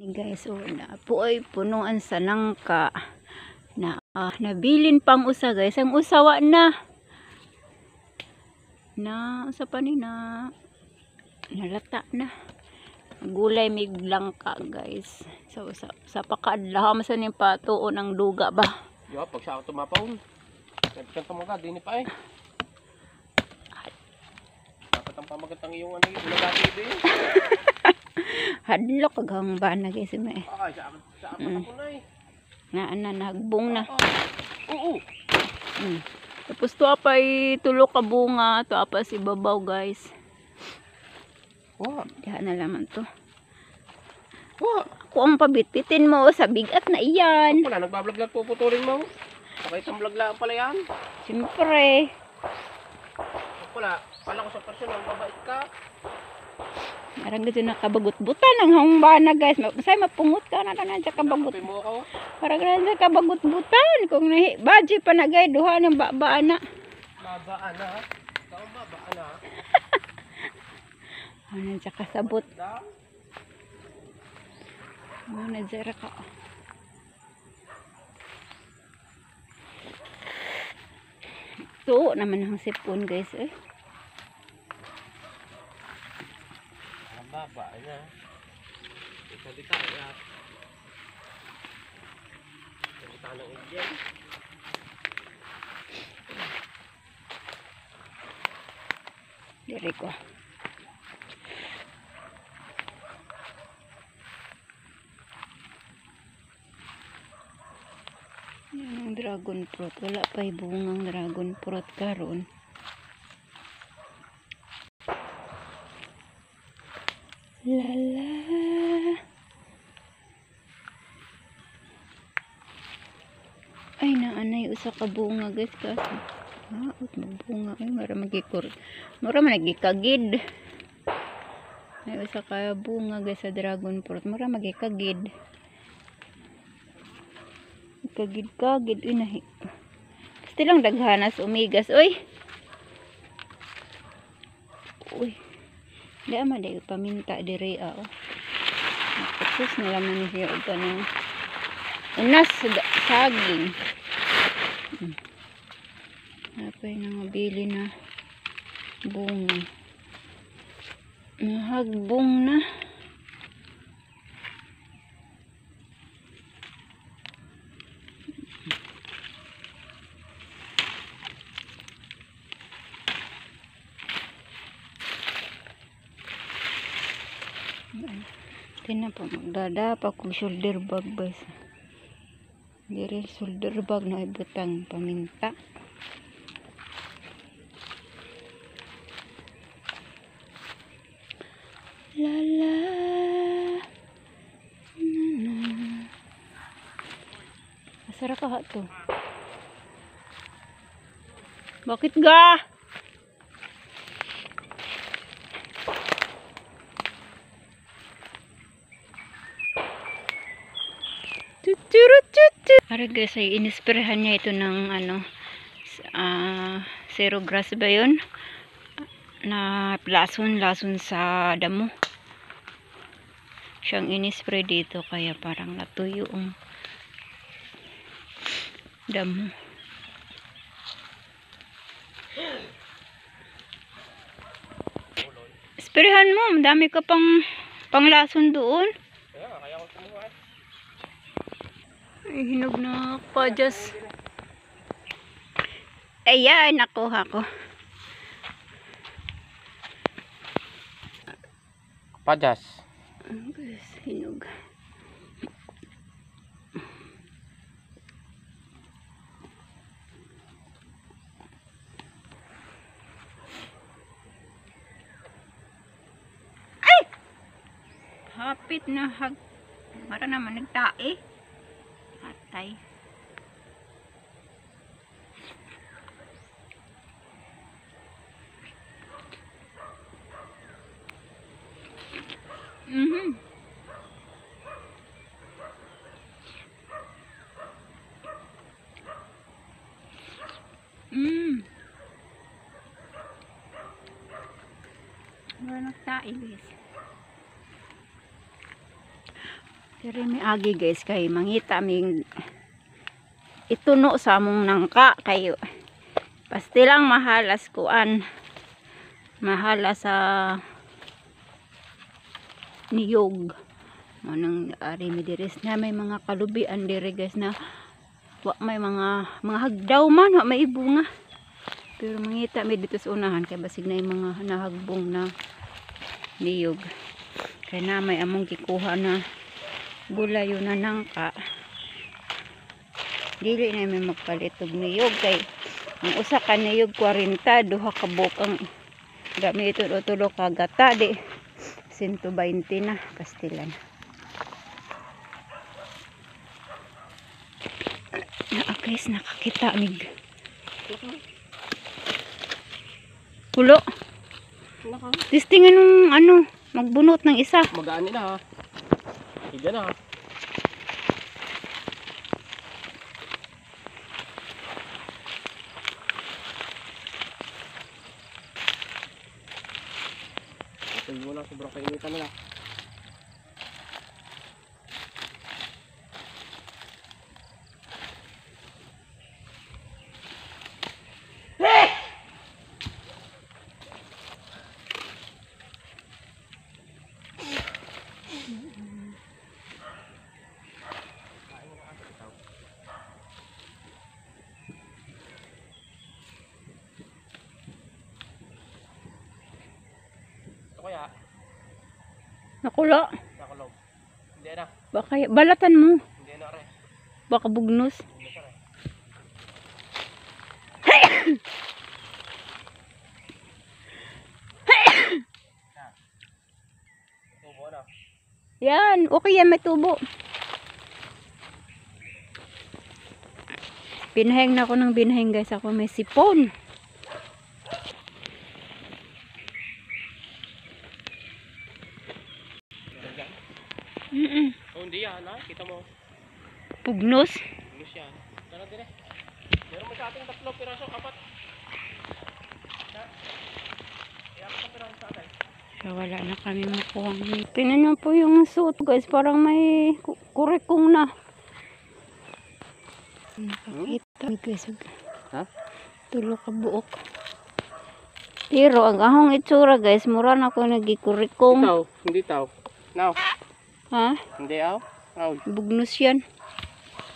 Ni guys, na po ay punuan sa nangka na nabilin pang usa guys. Ang usawa na usa pa ni na nalata na gulay mig langka guys. So sa pakaadlaw masan yung patuon ang duga ba. Yo, pag sa ako tumapawon. Nagkanta mo ka, dini pa eh. Dapat ang pamagatang iyong ano yung nagati din. Hadlok kagang bana guys may. Ay, sa apat ako na eh. Nagbong na. Oo. Tapos to apay tulo ka bunga, to apa si babaw guys. Diyan na laman to. Ako ang pabitbitin mo sa bigat na iyan. Wala, nagbablog lang puputulin mo. Pakitang vlog lang pala yan. Siyempre. Wala, pala ko sa personal, babait ka. Parang gito nakabagot-butan ang hangbana guys. Masay mapungot ka na sa kabagot. Parang na sa kabagot-butan. Kung baji pa nagay duha ng babaan na. Babaan na? Ikaw babaan na? Ano sa kasabot. Ano zara ka. Ito naman ang sipon guys eh. Baba na. Dito ya. Dito ng Indian. Diri ko. Yan ang dragon fruit. Wala pa bungang dragon fruit karon. Lala. Ay naanay usa ka bunga guys kasi. Ut magbunga ay mara magikagid. Ay usa ka bunga guys sa dragon fruit. Mara magikagid. Kagid uy nahi. Gusto lang daghanas umigas oy. Uy. Di ama day paminta diri oh. Tapos na laman niya og kanang unas saging. Napay nang mabili na bunga. Nahagbong na. Tina po magdadapa kung shoulder bag ba sa diri shoulder bag na ibutang paminta. Lala asara ka to. Bakit ga? Para guys ay inisprehan niya ito ng ano zero grass ba yun na lason sa damo siyang inispray dito kaya parang natuyo ang damo. Isprehan mo, madami ka pang lason doon. Ay, hinog na pajas. Ayan, nakuha ko. Pajas. Guys, hinog. Ay! Hapit na mara naman nagtae. Atay. Wala nagtae guys. Pero may agi guys kay mangita aming ituno sa among nangka kay pastilang mahalas kuan. Mahala sa niyog. Manang ari mi diris na may mga kalubian dire guys na wa may mga hagdaw man, wa may bunga. Pero mangita mi dito sa unahan kay basig na yung mga nahagbong na niyog. Kay na may among gikuha na gulay yun na nangka. Dili na may magpalit og niyog kay ang usa ka niyog 40, duha ka buok ang gamiton o tulo ka gata di 120 na pastilan. Guys, nakakita mig pulo. Listingan nung ano, magbunot ng isa. Mag-aani na ha. Higa na ha. Ito mo na, sobrang kainitan nila. Ito kaya, Nakulo. nakulog. Hindi na. Baka balatan mo. Hindi na rin. Baka bugnos. Hindi na rin. Tubo na. Yan, okay yan, may tubo. Binahing na ako ng binahing guys. Ako may sipon. Oh, hindi yan ha. Kita mo. Pugnos. English yan. Tara dire. Meron mo sa ating 3 piraso, 4. Iyak pa piraso sa atin. So, wala na kami makuha. Tingnan nyo po yung suot guys. Parang may kurikong na. Nakakita guys. Ha? Tulo ka buok. Pero ang ahong itsura guys. Mura na ako nagikurikong. Hindi tao. Now. Ha? Hindi aw. Aw. Bugnos yan.